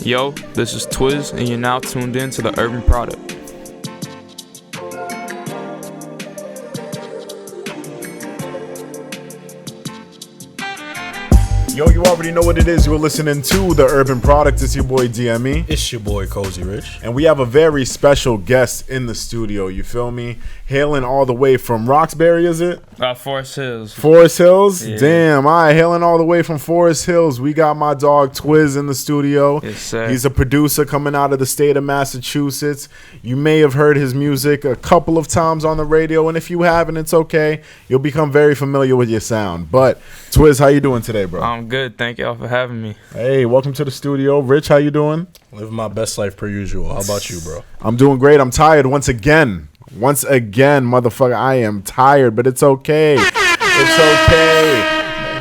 Yo, this is Twizz, and you're now tuned in to the Urban Product. Yo, you already know what it is. You're listening to The Urban Product. It's your boy DME. It's your boy Cozy Rich. And we have a very special guest in the studio, you feel me? Hailing all the way from Roxbury, is it? Forest Hills. Forest Hills? Yeah. Damn, all right. Hailing all the way from Forest Hills. We got my dog Twizz in the studio. Yes, sir. He's a producer coming out of the state of Massachusetts. You may have heard his music a couple of times on the radio, and if you haven't, it's okay. You'll become very familiar with your sound. But, Twizz, how you doing today, bro? I'm good. Thank y'all for having me. Hey, welcome to the studio. Rich, how you doing? Living my best life per usual. How about you, bro? I'm doing great. I'm tired once again. Once again, motherfucker, I am tired, but it's okay. It's okay.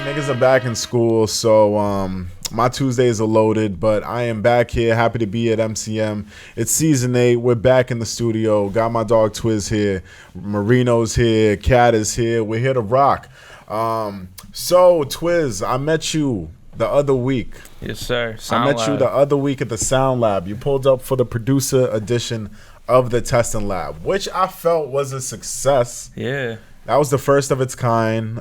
Niggas are back in school, so my Tuesdays are loaded, but I am back here. Happy to be at MCM. It's season 8. We're back in the studio. Got my dog Twizz here. Marino's here. Cat is here. We're here to rock. So, Twizz, I met you the other week. Yes, sir. I met you the other week at the Sound Lab. You pulled up for the producer edition of the Testing Lab, which I felt was a success. Yeah. That was the first of its kind.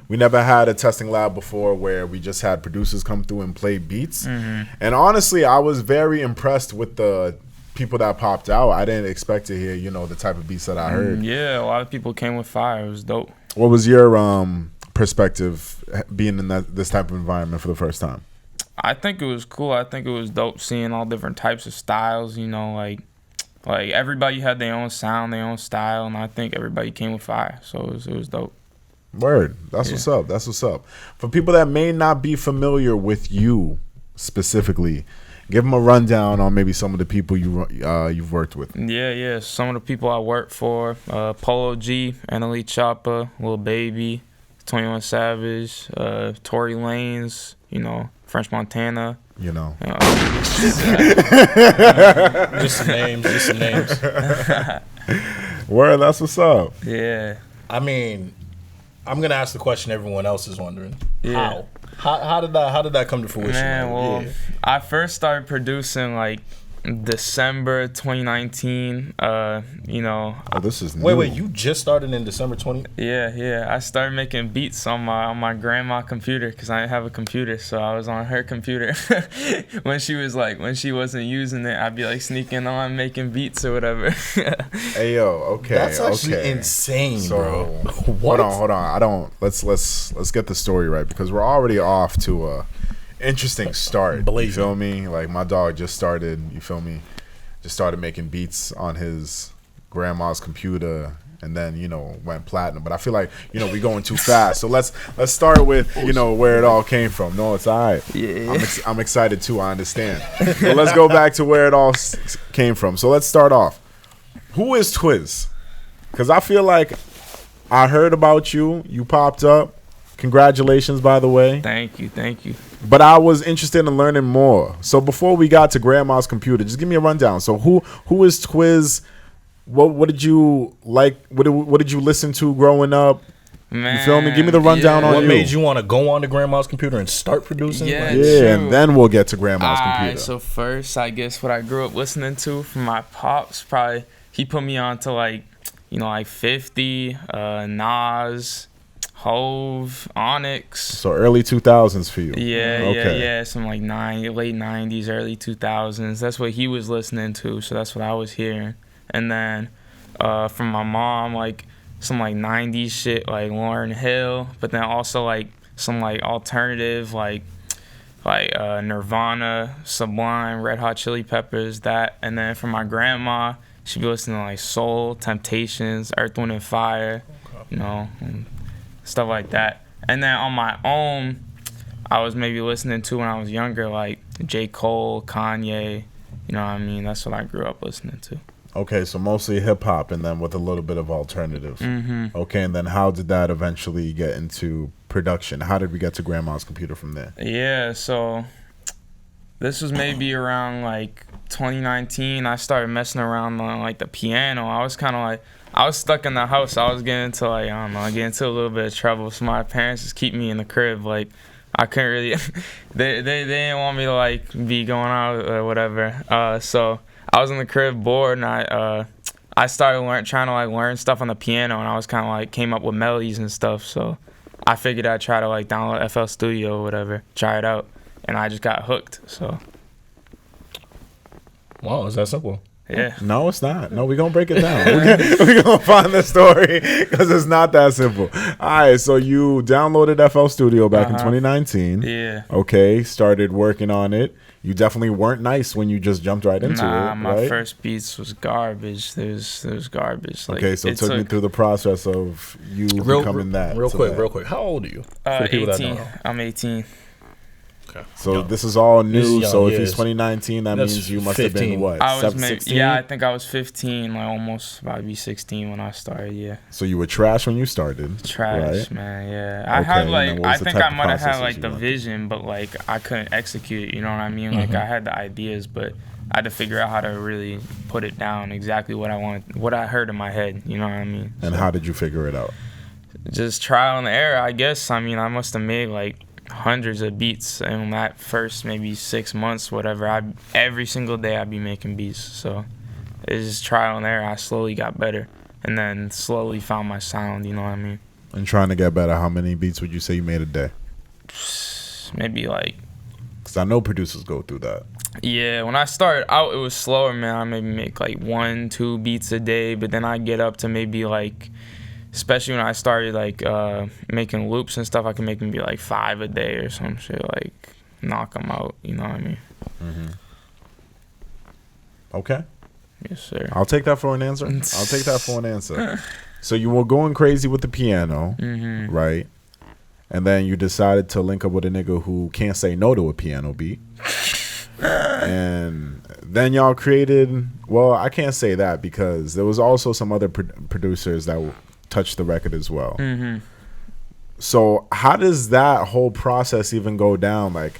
We never had a testing lab before where we just had producers come through and play beats. Mm-hmm. And honestly, I was very impressed with the people that popped out. I didn't expect to hear, the type of beats that I heard. Yeah, a lot of people came with fire. It was dope. What was your perspective being in this type of environment for the first time? I think it was cool. I think it was dope seeing all different types of styles, like everybody had their own sound, their own style, and I think everybody came with fire. So it was dope. Word. That's what's up. That's what's up. For people that may not be familiar with you specifically, give them a rundown on maybe some of the people you've worked with. Yeah. Some of the people I worked for, Polo G NLE Choppa, Lil Baby, 21 Savage, Tory Lanez, French Montana. Just some names. Word, that's what's up. Yeah. I mean, I'm gonna ask the question everyone else is wondering. Yeah. How did that come to fruition? Man, well, I first started producing like December 2019. This is new. Wait, you just started in December 20? Yeah. I started making beats on my grandma computer because I didn't have a computer, so I was on her computer. when she wasn't using it, I'd be like sneaking on making beats or whatever. Hey yo, okay. That's actually insane, so, bro. Hold on. Let's get the story right because we're already off to a interesting start. You feel me? Like my dog just started, making beats on his grandma's computer and then, went platinum. But I feel like, we going too fast. So let's start with, where it all came from. No, it's all right. Yeah. I'm excited too, I understand. But let's go back to where it all came from. So let's start off. Who is Twizz? Because I feel like I heard about you. You popped up. Congratulations, by the way. Thank you. But I was interested in learning more. So before we got to grandma's computer, just give me a rundown. So who is Twizz? What did you like? What did you listen to growing up? Man, you feel me? Give me the rundown on what you. What made you want to go on to grandma's computer and start producing? Yeah, and then we'll get to grandma's computer. So first, I guess what I grew up listening to from my pops, probably he put me on to like 50, Nas, Hove, Onyx. So early 2000s for you. Yeah. Some like late 90s, early 2000s. That's what he was listening to, so that's what I was hearing. And then from my mom, like some like 90s shit, like Lauryn Hill, but then also like some like alternative, like Nirvana, Sublime, Red Hot Chili Peppers, that. And then from my grandma, she'd be listening to like Soul, Temptations, Earth, Wind and Fire, and stuff like that. And then on my own, I was maybe listening to when I was younger, like J. Cole, Kanye, That's what I grew up listening to. Okay, so mostly hip-hop and then with a little bit of alternative. Mm-hmm. Okay, and then how did that eventually get into production? How did we get to grandma's computer from there? Yeah, so this was maybe around like 2019. I started messing around on like the piano. I was kind of like, I was stuck in the house. I was getting into like, I don't know, getting into a little bit of trouble. So my parents just keep me in the crib. Like, I couldn't really. they didn't want me to like be going out or whatever. So I was in the crib bored, and I started trying to like learn stuff on the piano, and I was kind of like came up with melodies and stuff. So I figured I'd try to like download FL Studio or whatever, try it out, and I just got hooked. So. Wow, is that simple? Yeah. No, it's not. No, we're going to break it down. We're going to find the story because it's not that simple. All right, so you downloaded FL Studio back in 2019. Yeah. Okay, started working on it. You definitely weren't nice when you just jumped right into it, Nah, my right? first beats was garbage. There was garbage. Like, Okay, so it took me through the process of you becoming that. Real quick. How old are you? For the people that 18. don't know. I'm 18. Okay. So this is all new. young, So if yeah, it's it's- 2019, that that's means you must have been 15. what? I was 16? yeah, I think I was 15, like almost about to be 16 when I started. Yeah, So you were trash when you started. trash, right? man. Yeah, I Okay, had and like then what I was the think type I of might have had processes like you the went? vision, but like I couldn't execute. You know what I mean? Like I had the ideas, but I had to figure out how to really put it down exactly what I wanted, what I heard in my head. You know what I mean? And how did you figure it out? Just trial and error, I guess. I mean, I must have made like hundreds of beats in that first maybe 6 months, whatever. Every single day I'd be making beats. So it's just trial and error. I slowly got better, and then slowly found my sound. You know what I mean? And trying to get better, how many beats would you say you made a day? Maybe like, Because I know producers go through that. yeah. When I started out, it was slower, man. I maybe make like 1-2 beats a day, but then I get up to maybe like, especially when I started like making loops and stuff, I can make maybe like 5 a day or some shit, like knock them out. You know what I mean? Okay. Yes, sir. I'll take that for an answer. So you were going crazy with the piano, right? And then you decided to link up with a nigga who can't say no to a piano beat. And then y'all created, well, I can't say that because there was also some other producers that touched the record as well. So how does that whole process even go down? Like,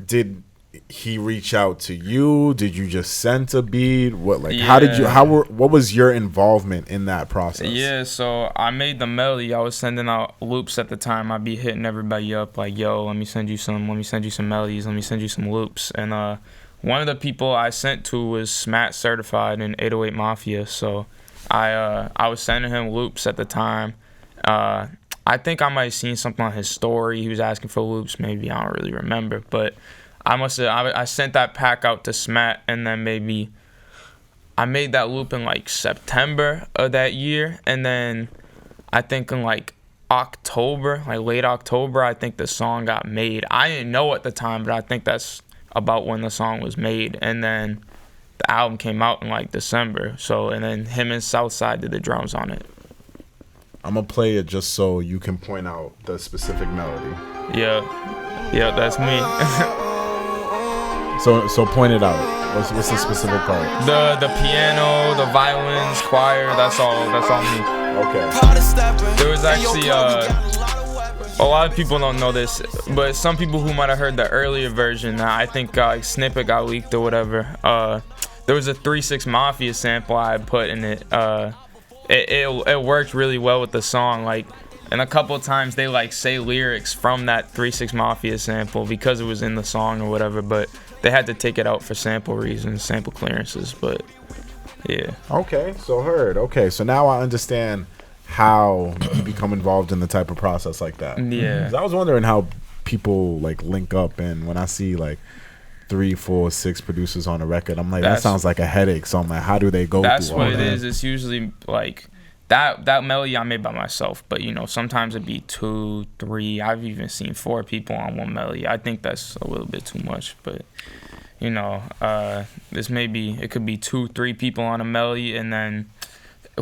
did he reach out to you? Did you just send a beat? What, like, how did you, what was your involvement in that process? Yeah, so I made the melody. I was sending out loops at the time. I'd be hitting everybody up like, yo, let me send you some melodies, let me send you some loops. And one of the people I sent to was Smat Certified in 808 Mafia. So I was sending him loops at the time. I think I might have seen something on his story. He was asking for loops. Maybe I don't really remember, but I sent that pack out to Smat, and then maybe I made that loop in like September of that year, and then I think in like October, like late October, I think the song got made. I didn't know at the time, but I think that's about when the song was made, and then the album came out in like December. So, and then him and Southside did the drums on it. I'm gonna play it just so you can point out the specific melody. Yeah, that's me. So point it out. What's the specific part? The piano, the violins, choir. That's all me. Okay. There was actually a lot of people don't know this, but some people who might have heard the earlier version, I think snippet got leaked or whatever. There was a 3-6 Mafia sample I had put in it. It worked really well with the song, like, and a couple of times they like say lyrics from that 3-6 Mafia sample because it was in the song or whatever, but they had to take it out for sample reasons, sample clearances. But yeah. Okay, so heard. Okay, so now I understand how you become involved in the type of process like that. Yeah. 'Cause I was wondering how people like link up, and when I see like 3, 4, 6 producers on a record, I'm like, that sounds like a headache. So I'm like, how do they go That's through all what it that? is. It's usually like that melody I made by myself, but you know, sometimes it'd be 2, 3. I've even seen 4 people on one melody. I think that's a little bit too much, but you know, it could be 2, 3 people on a melody, and then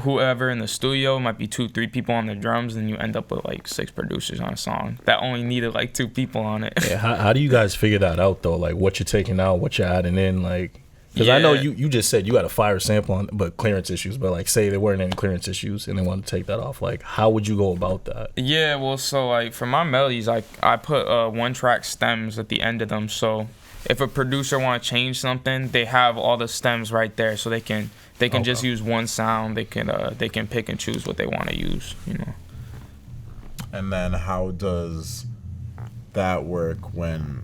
whoever in the studio might be 2, 3 people on the drums, and you end up with like 6 producers on a song that only needed like 2 people on it. Yeah, how do you guys figure that out though? Like what you're taking out, what you're adding in, like. Because I know you just said you got a fire sample on, but clearance issues. But like, say there weren't any clearance issues and they wanted to take that off. Like, how would you go about that? Yeah, well, so like for my melodies, I put 1-track stems at the end of them. So if a producer want to change something, they have all the stems right there, so they can just use one sound. They can pick and choose what they want to use. You know. And then how does that work when?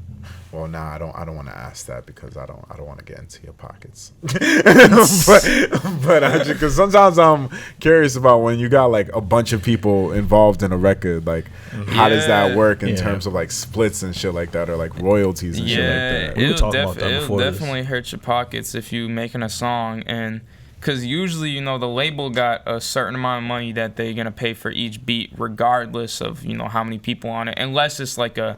Well, nah, I don't want to ask that because I don't want to get into your pockets. but because sometimes I'm curious about when you got like a bunch of people involved in a record, like how does that work in terms of like splits and shit like that, or like royalties and shit like that? We were talking about that before. It'll definitely hurt your pockets if you making a song, and because usually the label got a certain amount of money that they're gonna pay for each beat, regardless of how many people on it, unless it's like a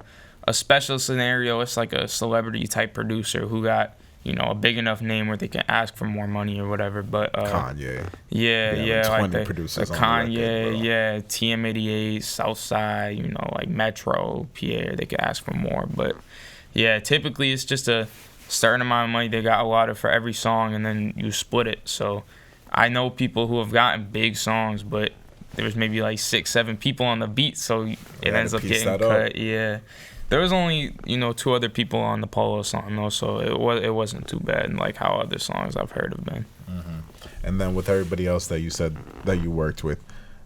special scenario. It's like a celebrity type producer who got a big enough name where they can ask for more money or whatever. But Kanye, like 20 producers on Kanye, the record, TM88, Southside, like Metro, Pierre, they could ask for more. But yeah, typically it's just a certain amount of money they got allotted for every song, and then you split it. So I know people who have gotten big songs, but there's maybe like 6-7 people on the beat, so it ends up getting cut. Yeah. There was only 2 other people on the Polo song though, so it wasn't too bad, like how other songs I've heard have been. And then with everybody else that you said that you worked with,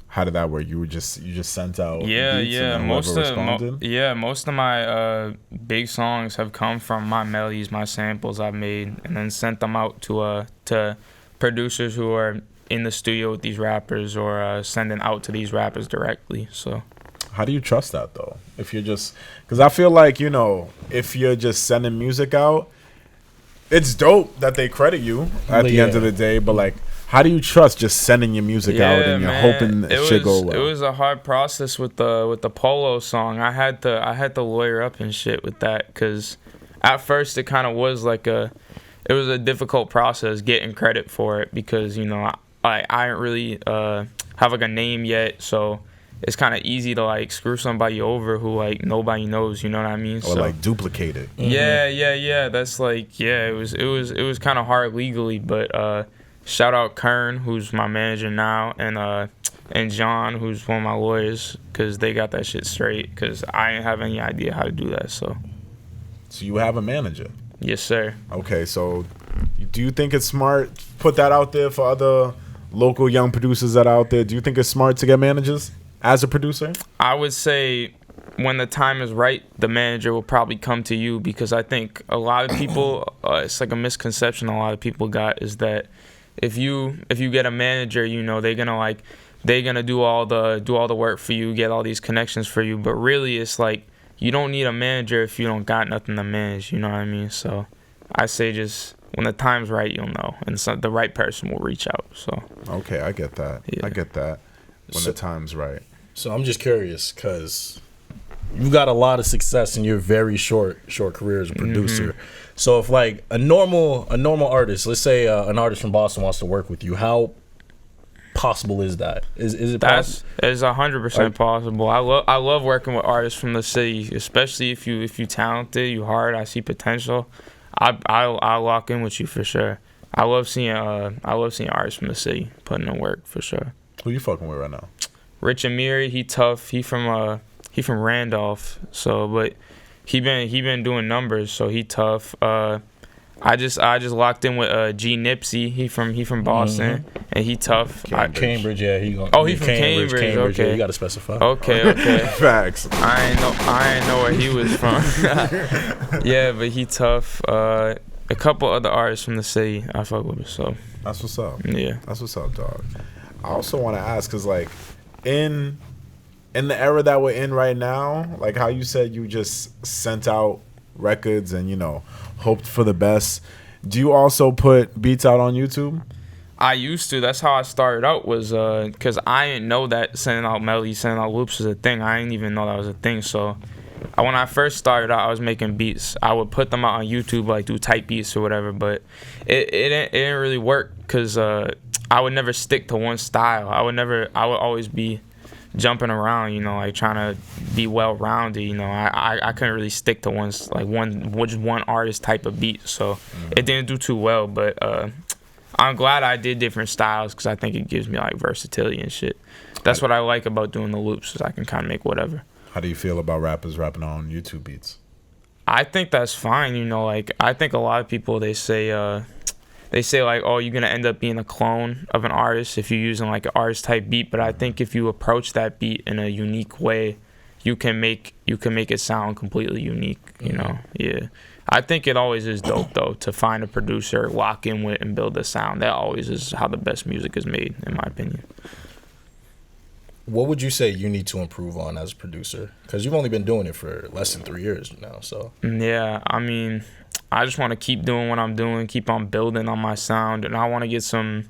how did that work? You just sent out beats and most responded? of my big songs have come from my melodies, my samples I've made, and then sent them out to producers who are in the studio with these rappers, or sending out to these rappers directly. So how do you trust that though? If you're just, because I feel like if you're just sending music out, it's dope that they credit you at the end of the day, but like, how do you trust just sending your music out and you're hoping shit go well? It was a hard process with the Polo song. I had to lawyer up and shit with that, because at first it kind of was like it was a difficult process getting credit for it, because I didn't really have like a name yet, so it's kind of easy to like screw somebody over who like nobody knows, you know what I mean? Or like duplicate it. Yeah. That's like, it was kind of hard legally, but shout out Kern, who's my manager now, and John, who's one of my lawyers, because they got that shit straight, because I didn't have any idea how to do that. So you have a manager? Yes, sir. Okay, so do you think it's smart, put that out there for other local young producers that are out there? Do you think it's smart to get managers as a producer? I would say when the time is right, the manager will probably come to you, because I think a lot of people, it's like a misconception a lot of people got, is that if you get a manager, they're gonna do all the work for you, get all these connections for you. But really, it's like, you don't need a manager if you don't got nothing to manage. You know what I mean? So I say just when the time's right, you'll know, and so the right person will reach out. So okay, I get that. Yeah. I get that. When the time's right. So I'm just curious, because you got a lot of success in your very short career as a producer. So if like a normal artist, let's say an artist from Boston wants to work with you, how possible is that? Is it possible? It's 100% possible. I love working with artists from the city, especially if you talented, you hard, I see potential. I'll lock in with you for sure. I love seeing artists from the city putting in work for sure. Who you fucking with right now? Rich Amiri, he tough. He from Randolph. So, but he been doing numbers. So he tough. I just locked in with G Nipsey. He from Boston, and he tough. Cambridge, yeah. He from Cambridge. Okay, yeah, you gotta specify. Okay. Facts. I ain't know where he was from. Yeah, but he tough. A couple other artists from the city I fuck with. So that's what's up. Yeah, that's what's up, dog. I also want to ask, cause like in the era that we're in right now, like how you said you just sent out records and hoped for the best. Do you also put beats out on YouTube? I used to. That's how I started out, was because I didn't know that sending out melodies, sending out loops was a thing. I didn't even know that was a thing. So when I first started out, I was making beats. I would put them out on YouTube, like do type beats or whatever, but it didn't really work, because I would never stick to one style. I would always be jumping around, like trying to be well-rounded. I couldn't really stick to just one artist type of beat, so it didn't do too well. But I'm glad I did different styles, because I think it gives me like versatility and shit. That's what I like about doing the loops, is I can kind of make whatever. How do you feel about rappers rapping on YouTube beats? I think that's fine. Like I think a lot of people, they say like, oh, you're gonna end up being a clone of an artist if you're using like an artist type beat. But I think if you approach that beat in a unique way, you can make it sound completely unique, you know. Yeah, I think it always is dope though to find a producer, lock in with, and build a sound. That always is how the best music is made, in my opinion. What would you say you need to improve on as a producer? Because you've only been doing it for less than 3 years now. So yeah, I mean, I just want to keep doing what I'm doing, keep on building on my sound, and I want to get some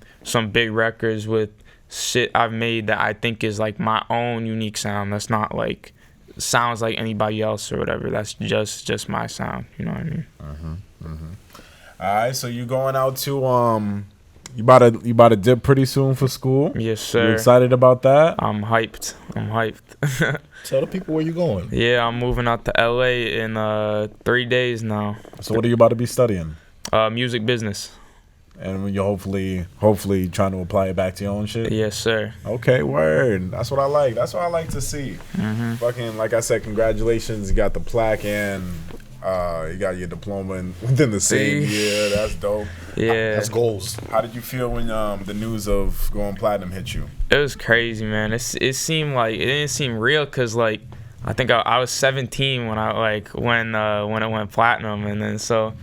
big records with shit I've made that I think is like my own unique sound. That's not like sounds like anybody else or whatever. That's just my sound. You know what I mean? All right, so you going out to you about to dip pretty soon for school? Yes, sir. You excited about that? I'm hyped. tell the people where you going. Yeah, I'm moving out to LA in 3 days now. So what are you about to be studying? Music business. And you hopefully trying to apply it back to your own shit? Yes, sir. Okay, word. That's what I like. That's what I like to see. Fucking, like I said, congratulations. You got the plaque and you got your diploma within the same year. That's dope. Yeah. That's goals. How did you feel when the news of going platinum hit you? It was crazy, man. It seemed like it didn't seem real because like I think I was 17 when when it went platinum, and then so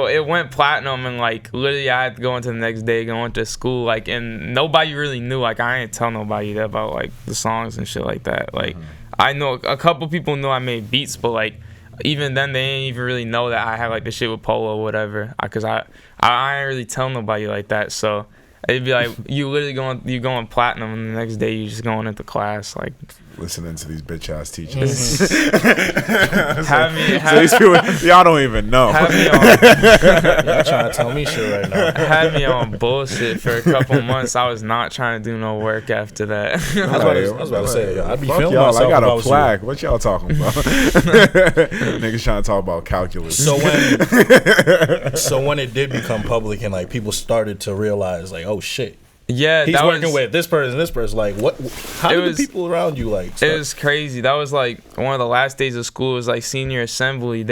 it went platinum, and like literally I had to go into the next day going to school, like, and nobody really knew. Like I didn't tell nobody about like the songs and shit like that. Like I know a couple people knew I made beats, but like even then they didn't even really know that I had like the shit with Polo or whatever, because I didn't really tell nobody like that. So it'd be like you literally going platinum, and the next day you just going into class like listening to these bitch ass teachers. These people, y'all don't even know. Have me on, Y'all trying to tell me shit right now. had me on bullshit for a couple months. I was not trying to do no work after that. I was about to say, I'd be Fuck feeling y'all, myself I got if I a was plaque. you. What y'all talking about? Niggas trying to talk about calculus. So when it did become public and like people started to realize like, oh shit, Yeah, he's working with this person. Like, what? How did the people around you like? It was crazy. That was like one of the last days of school. It was like senior assembly.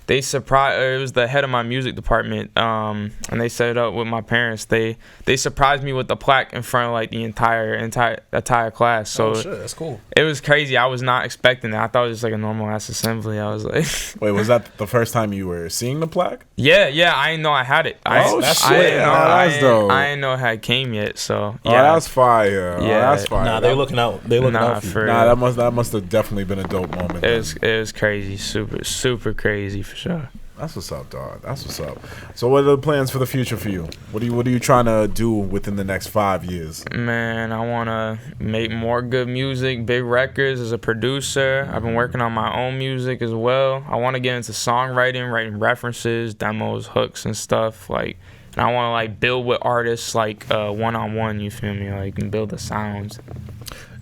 They surprised. It was the head of my music department. And they set it up with my parents. They surprised me with the plaque in front of like the entire class. So oh shit, that's cool. It was crazy. I was not expecting that. I thought it was just like a normal ass assembly. I was like, wait, was that the first time you were seeing the plaque? Yeah. I didn't know I had it. That's dope. I didn't know it had came yet. So yeah, that's fire. Yeah, that's fire. Nah, they looking out. They looking out for you. Nah, that must have definitely been a dope moment. It was crazy. Super crazy for sure. That's what's up, dog. That's what's up. So what are the plans for the future for you? What are you trying to do within the next 5 years? Man, I want to make more good music, big records as a producer. I've been working on my own music as well. I want to get into songwriting, writing references, demos, hooks and stuff. Like, and I want to like build with artists like one-on-one, you feel me? Like, and build the sounds.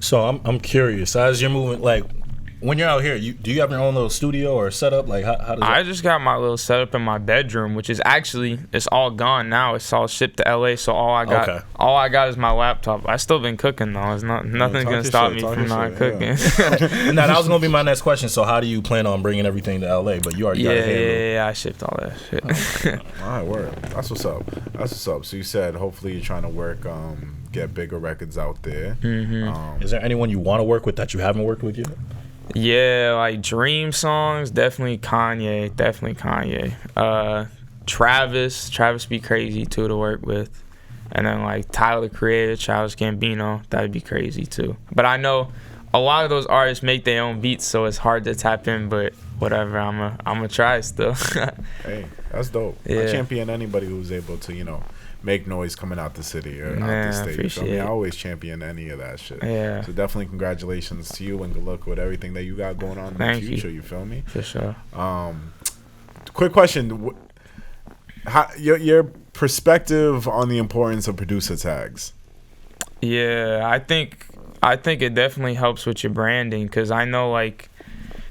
So I'm curious. As you're moving, like, when you're out here, do you have your own little studio or setup? Like, how does that? I just got my little setup in my bedroom, which is actually, it's all gone now. It's all shipped to LA, so all I got is my laptop. I still been cooking though. It's nothing's gonna stop me from not cooking. Now that was gonna be my next question. So how do you plan on bringing everything to LA? But you already got it handled. Yeah, I shipped all that shit. All right, word. That's what's up. So you said hopefully you're trying to work, get bigger records out there. Is there anyone you want to work with that you haven't worked with yet? Yeah, like dream songs, definitely Kanye. Travis be crazy too to work with. And then like Tyler the Creator, Childish Gambino, that'd be crazy too. But I know a lot of those artists make their own beats, so it's hard to tap in, but whatever, I'ma try still. Hey, that's dope. Yeah. I champion anybody who's able to, make noise coming out the city or out the state. So, I always champion any of that shit. Yeah. So definitely congratulations to you and good luck with everything that you got going on in the future. You feel me? For sure. Quick question: your perspective on the importance of producer tags? Yeah, I think it definitely helps with your branding, because I know like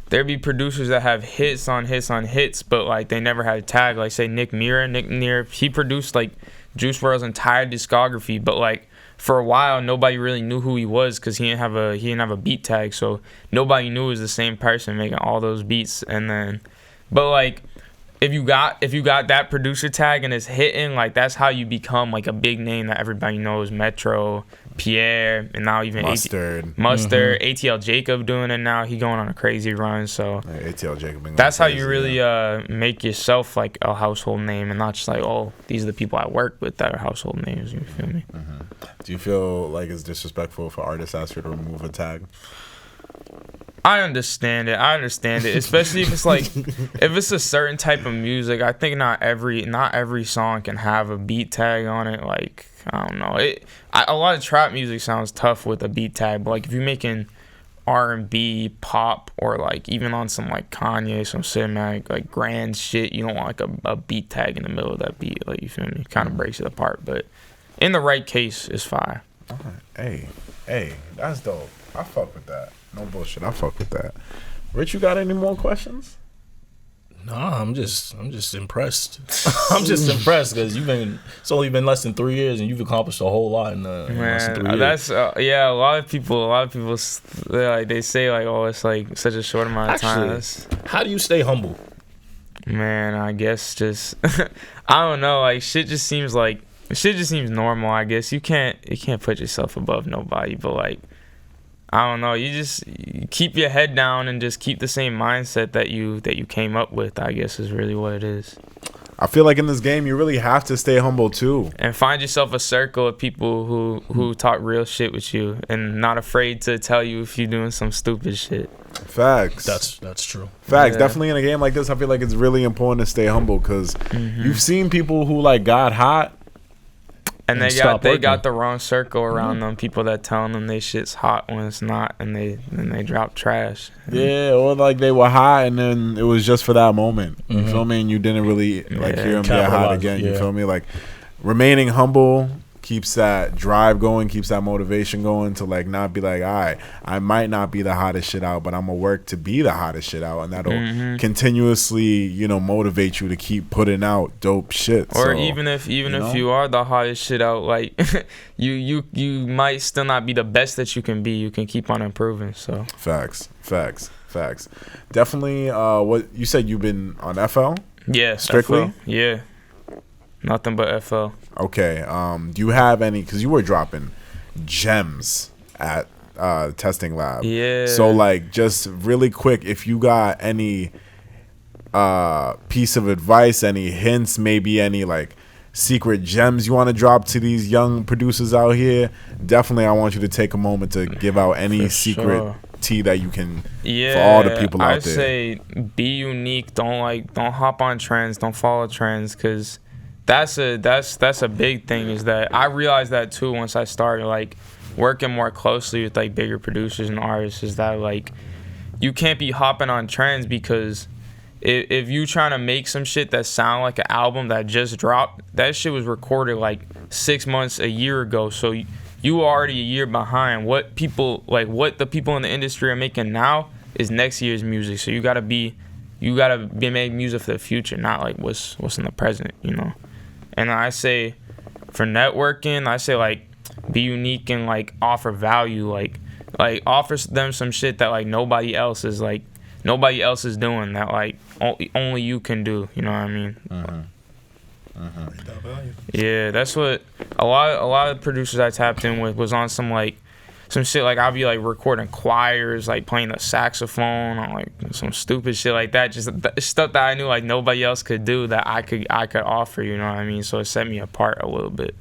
there be producers that have hits on hits, but like they never had a tag. Like say Nick Muir, he produced like Juice WRLD's entire discography, but like for a while nobody really knew who he was because he didn't have a beat tag, so nobody knew it was the same person making all those beats. And then, but like if you got that producer tag and it's hitting, like that's how you become like a big name that everybody knows. Metro, Pierre, and now even Mustard, ATL Jacob doing it now. He going on a crazy run. So ATL Jacob. That's how you really make yourself like a household name, and not just like, oh, these are the people I work with that are household names. You feel me? Do you feel like it's disrespectful for artists ask you to remove a tag? I understand it, especially if it's like if it's a certain type of music. I think not every song can have a beat tag on it. Like, I don't know, a lot of trap music sounds tough with a beat tag, but like if you're making R&B, pop, or like even on some like Kanye, some cinematic like grand shit, you don't want like a beat tag in the middle of that beat. Like, you feel me? Kind of breaks it apart, but in the right case, it's fire. Hey, that's dope. I fuck with that. No bullshit. I fuck with that. Rich, you got any more questions? Nah, I'm just impressed. I'm just impressed because it's only been less than 3 years and you've accomplished a whole lot in less than 3 years. That's a lot of people they say like, oh, it's like such a short amount of time. How do you stay humble? Man, I guess just I don't know, like shit just seems normal. I guess you can't put yourself above nobody, but like, I don't know. You keep your head down and just keep the same mindset that you came up with, I guess, is really what it is. I feel like in this game, you really have to stay humble, too. And find yourself a circle of people who talk real shit with you and not afraid to tell you if you're doing some stupid shit. Facts. That's true. Facts. Yeah. Definitely in a game like this, I feel like it's really important to stay humble because you've seen people who, like, got hot. And they got the wrong circle around them. People that telling them they shit's hot when it's not, and they drop trash. Yeah, or like they were hot and then it was just for that moment. You feel me? And you didn't really like hear them get hot again. You feel me? Like remaining humble keeps that drive going, keeps that motivation going to like not be like, all right, I might not be the hottest shit out, but I'm gonna work to be the hottest shit out, and that'll continuously, motivate you to keep putting out dope shit. Or so, even if you are the hottest shit out, like you might still not be the best that you can be. You can keep on improving. So facts. Definitely. What you said, you've been on FL? Yeah, strictly. FL. Yeah. Nothing but FL. Okay. Do you have any? Because you were dropping gems at testing lab. Yeah. So like, just really quick, if you got any piece of advice, any hints, maybe any like secret gems you want to drop to these young producers out here, definitely I want you to take a moment to give out any secret tea that you can for all the people out there. I say be unique. Don't hop on trends. Don't follow trends, because that's a big thing. Is that I realized that too once I started like working more closely with like bigger producers and artists, is that like you can't be hopping on trends, because if you trying to make some shit that sound like an album that just dropped, that shit was recorded like 6 months, a year ago, so you already a year behind. What the people in the industry are making now is next year's music. So you gotta be making music for the future, not like what's in the present, And I say for networking, I say like be unique and like offer value, like offer them some shit that like nobody else is doing, that like only you can do. You know what I mean? Yeah, that's what a lot of producers I tapped in with was on some shit like I'll be like recording choirs, like playing the saxophone, or like some stupid shit like that, just stuff that I knew like nobody else could do that I could offer. You know what I mean? So it set me apart a little bit.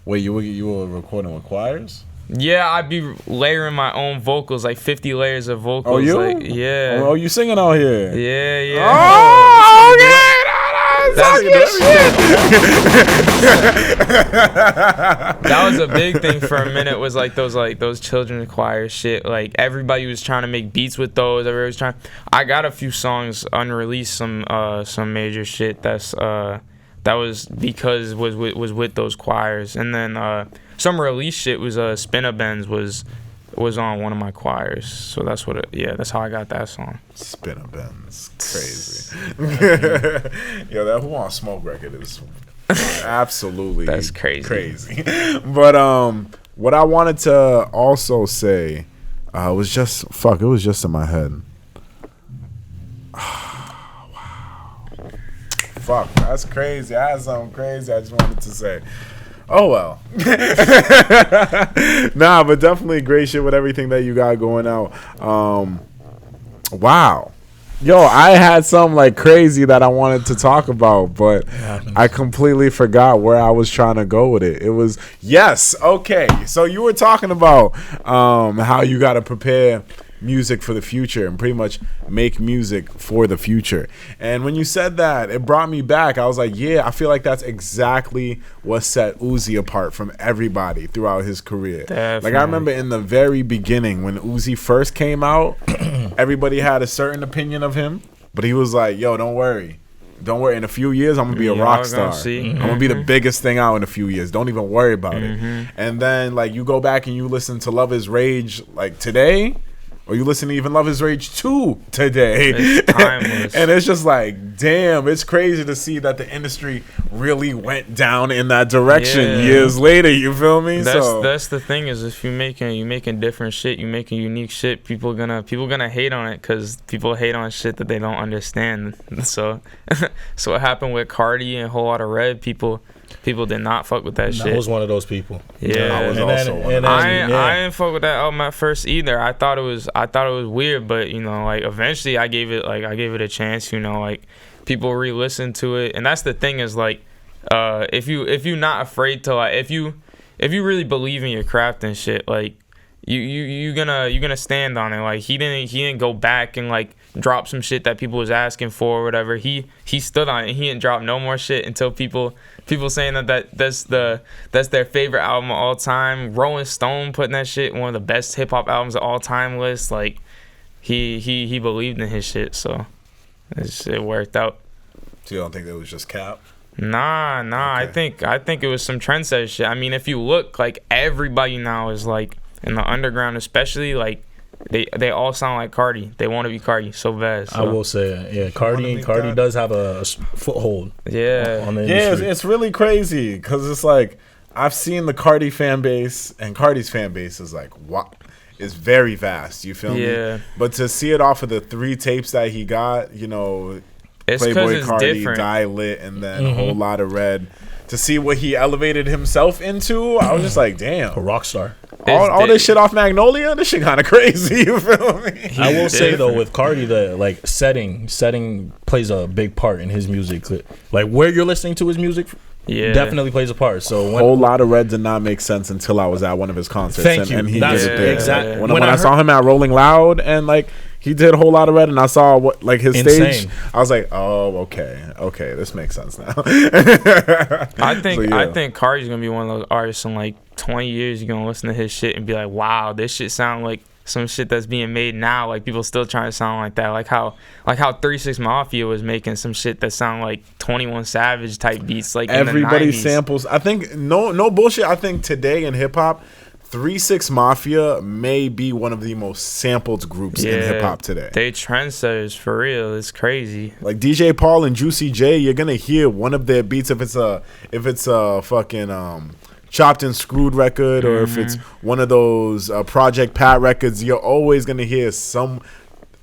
Wait, you were recording with choirs? Yeah, I'd be layering my own vocals, like 50 layers of vocals. Oh, you? Like, yeah. Oh, you singing out here? Yeah. Oh, okay. That was a big thing for a minute, was like those children's choir shit. Like everybody was trying to make beats with those. Everybody was trying. I got a few songs unreleased, some major shit that was because was with those choirs, and then some release shit was Spinabens was on one of my choirs, so that's that's how I got that song. Spinabens, crazy. Yo, that Who Want Smoke record is absolutely that's crazy. But what I wanted to also say was just it was just in my head. Wow. Fuck, that's crazy. I had something crazy I just wanted to say. Oh well. Nah, but definitely great shit with everything that you got going out. Wow. Yo, I had something like crazy that I wanted to talk about, but I completely forgot where I was trying to go with it. It was, yes, okay. So you were talking about how you got to prepare music for the future and pretty much make music for the future. And when you said that, it brought me back. I was like, yeah, I feel like that's exactly what set Uzi apart from everybody throughout his career. Definitely. Like I remember in the very beginning when Uzi first came out, everybody had a certain opinion of him, but he was like, yo, don't worry. Don't worry. In a few years, I'm going to be a rock star. I'm going to be the biggest thing out in a few years. Don't even worry about it. And then like you go back and you listen to Love Is Rage like today, or you listen to even Love Is Rage 2 today. It's timeless. And it's just like, damn, it's crazy to see that the industry really went down in that direction years later. You feel me? That's the thing is if you making different shit, you making unique shit, people gonna hate on it because people hate on shit that they don't understand. So what happened with Cardi and Whole Lotta Red, people did not fuck with that shit. I was one of those people. Yeah, I was also one of those. I didn't fuck with that album at first either. I thought it was weird, but you know, like eventually I gave it a chance. You know, like people re-listen to it, and that's the thing is like, if you're not afraid to like if you really believe in your craft and shit, like you're gonna stand on it. Like he didn't go back and like drop some shit that people was asking for or whatever. He stood on it. He didn't drop no more shit until people saying that's their favorite album of all time. Rolling Stone putting that shit one of the best hip hop albums of all time list. Like he believed in his shit, so it worked out. So you don't think it was just cap? Nah. Okay. I think it was some trendsetter shit. I mean, if you look, like everybody now is like in the underground, especially like. They all sound like Cardi. They want to be Cardi so bad. So. I will say, yeah, Cardi does have a foothold. Yeah, on the industry. It's really crazy because it's like I've seen the Cardi fan base, and Cardi's fan base is like is very vast. You feel me? But to see it off of the 3 tapes that he got, you know, it's Playboy Cardi, different. Die Lit, and then a Whole Lotta Red. To see what he elevated himself into, I was just like, damn, a rock star. All this shit off Magnolia, this shit kind of crazy. You feel me? I will say though, with Cardi, the like setting plays a big part in his music. Like where you're listening to his music, definitely plays a part. So Whole Lotta Red did not make sense until I was at one of his concerts. Thank you. And he That's did it there. exactly. When I saw him at Rolling Loud and like he did a Whole Lotta Red, and I saw what like his stage. I was like, oh, okay, this makes sense now. I think Cardi's gonna be one of those artists in like 20 years. You're gonna listen to his shit and be like, wow, this shit sound like some shit that's being made now. Like people still trying to sound like that. Like how 3 6 Mafia was making some shit that sound like 21 Savage type beats. Like everybody in the 90s. Samples. I think no bullshit. I think today in hip hop, 3 6 Mafia may be one of the most sampled groups in hip hop today. They trendsetters for real. It's crazy. Like DJ Paul and Juicy J, you're gonna hear one of their beats if it's a fucking Chopped and Screwed record, or if it's one of those Project Pat records. You're always gonna hear something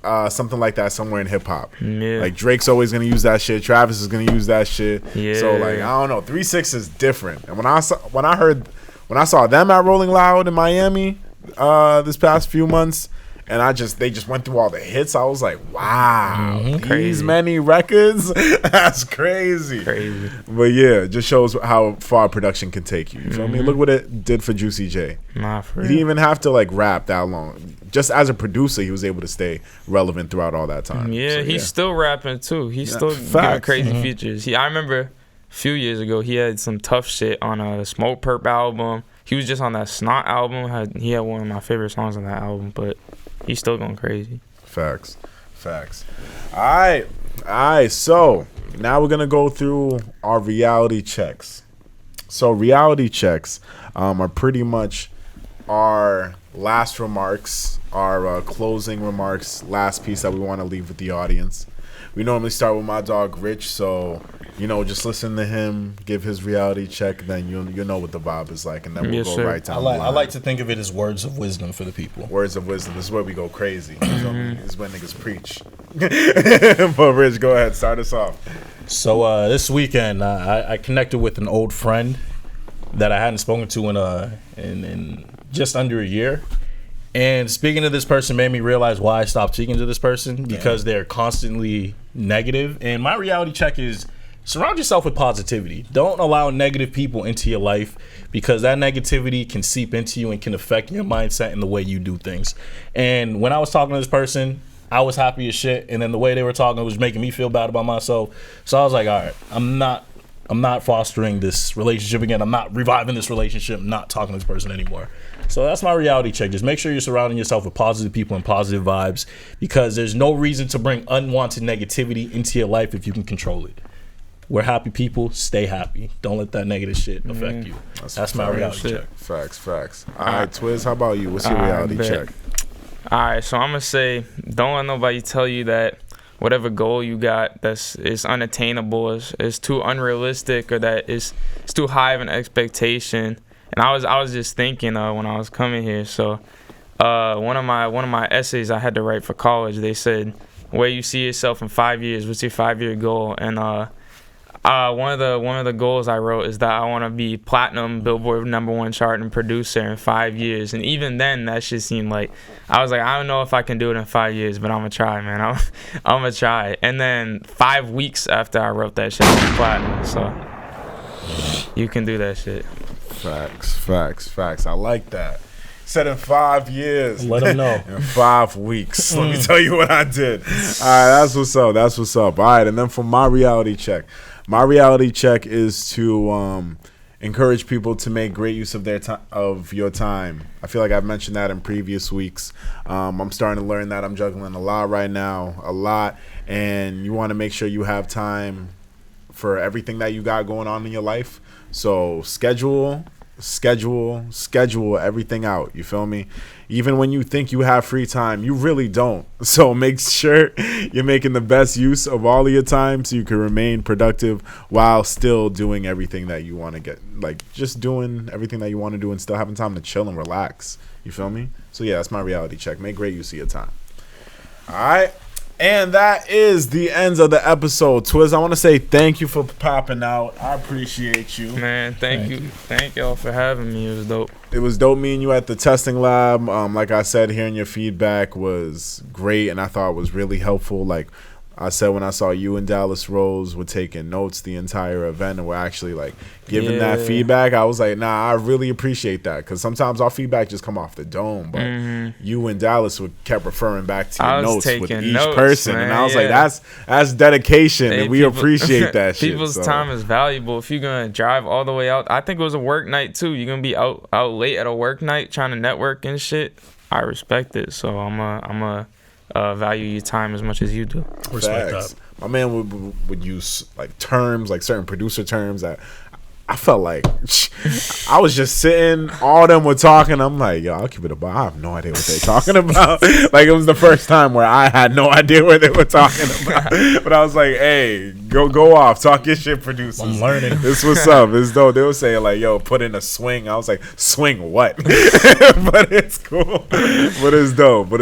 like that somewhere in hip hop. Yeah. Like Drake's always gonna use that shit. Travis is gonna use that shit. Yeah. So like I don't know, 3 6 is different. And when I saw them at Rolling Loud in Miami this past few months, and they just went through all the hits, I was like, wow, these many records? That's crazy. But yeah, it just shows how far production can take you. You feel me? Look what it did for Juicy J. Nah, for he didn't even have to like rap that long. Just as a producer, he was able to stay relevant throughout all that time. Yeah, so, he's still rapping too. He's still doing crazy features. I remember a few years ago, he had some tough shit on a Smoke Perp album. He was just on that Snot album. He had one of my favorite songs on that album, but he's still going crazy. Facts. All right. So now we're gonna go through our reality checks. So reality checks are pretty much our last remarks, our closing remarks, last piece that we want to leave with the audience. We normally start with my dog Rich, so just listen to him give his reality check, then you'll know what the vibe is like, and then we'll go right down the line. I like to think of it as words of wisdom for the people. Words of wisdom. This is where we go crazy. This is when niggas preach. But Rich, go ahead, start us off. So this weekend, I connected with an old friend that I hadn't spoken to in just under a year. And speaking to this person made me realize why I stopped speaking to this person, because they're constantly negative. And my reality check is surround yourself with positivity. Don't allow negative people into your life, because that negativity can seep into you and can affect your mindset and the way you do things. And when I was talking to this person, I was happy as shit. And then the way they were talking was making me feel bad about myself. So I was like, all right, I'm not fostering this relationship again. I'm not reviving this relationship. I'm not talking to this person anymore. So that's my reality check. Just make sure you're surrounding yourself with positive people and positive vibes, because there's no reason to bring unwanted negativity into your life if you can control it. We're happy people. Stay happy. Don't let that negative shit affect you. That's my reality check. Facts. All right, Twizz, how about you? What's your reality check? All right, so I'm going to say, don't let nobody tell you that whatever goal you got is unattainable, is too unrealistic, or that it's too high of an expectation. And I was just thinking when I was coming here. So one of my essays I had to write for college, they said, where you see yourself in 5 years, what's your 5-year goal? And one of the goals I wrote is that I want to be platinum, Billboard #1 chart and producer in 5 years. And even then, that shit seemed like, I was like, I don't know if I can do it in 5 years, but I'm gonna try, man. I'm gonna try. And then 5 weeks after I wrote that shit, I was platinum. So you can do that shit. Facts. I like that. Said in 5 years. Let them know. In 5 weeks. Let me tell you what I did. All right, that's what's up. All right, and then for my reality check. My reality check is to encourage people to make great use of your time. I feel like I've mentioned that in previous weeks. I'm starting to learn that. I'm juggling a lot right now, and you want to make sure you have time for everything that you got going on in your life. So schedule everything out. You feel me? Even when you think you have free time, you really don't. So make sure you're making the best use of all of your time so you can remain productive while still doing everything that you want to get. Like, just doing everything that you want to do and still having time to chill and relax. You feel me? So yeah, that's my reality check. Make great use of your time. All right. And that is the end of the episode. Twizz, I want to say thank you for popping out. I appreciate you. Man, thank you. Thank y'all for having me. It was dope. It was dope meeting you at the testing lab. Like I said, hearing your feedback was great, and I thought it was really helpful. Like I said, when I saw you and Dallas Rose were taking notes the entire event and we're actually like giving that feedback, I was like, nah, I really appreciate that, because sometimes our feedback just come off the dome, but you and Dallas kept referring back to your notes with each person, man, and I was like, that's dedication, and we appreciate that shit. People's time is valuable. If you're gonna drive all the way out, I think it was a work night too. You're gonna be out late at a work night trying to network and shit. I respect it, so I'm a value your time as much as you do. Respect that. My man would use like terms, like certain producer terms that I felt like I was just sitting, all of them were talking. I'm like, yo, I'll keep it about. I have no idea what they're talking about. Like, it was the first time where I had no idea what they were talking about. But I was like, hey, go off, talk your shit, producers. I'm learning. This what's up. It's dope. They were saying like, yo, put in a swing. I was like, swing what? But it's cool. But it's dope.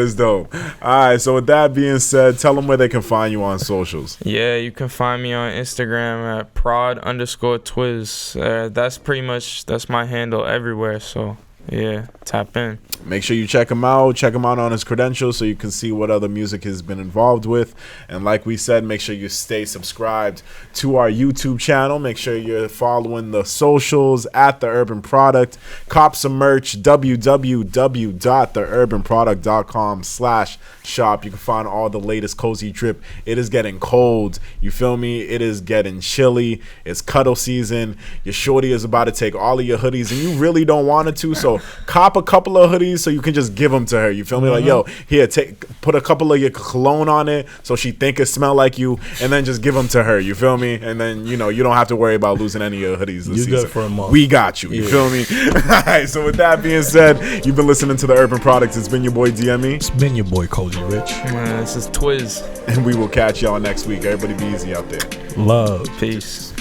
All right. So with that being said, tell them where they can find you on socials. Yeah, you can find me on Instagram at prod_Twizz. That's my handle everywhere, so yeah, tap in. Make sure you check him out on his credentials so you can see what other music he's been involved with. And like we said, make sure you stay subscribed to our YouTube channel. Make sure you're following the socials at The Urban Product. Cop some merch, www.theurbanproduct.com/shop. You can find all the latest cozy drip. It is getting cold, you feel me? It is getting chilly. It's cuddle season. Your shorty is about to take all of your hoodies and you really don't want it to, so cop a couple of hoodies so you can just give them to her. You feel me? Like, yo, here, put a couple of your cologne on it so she think it smell like you, and then just give them to her. You feel me? And then, you know, you don't have to worry about losing any of your hoodies this season. Good for a month. We got you. You feel me? All right, so with that being said, you've been listening to The Urban Products. It's been your boy DME. It's been your boy Cozy Rich. Man, this is Twizz. And we will catch y'all next week. Everybody be easy out there. Love. Peace.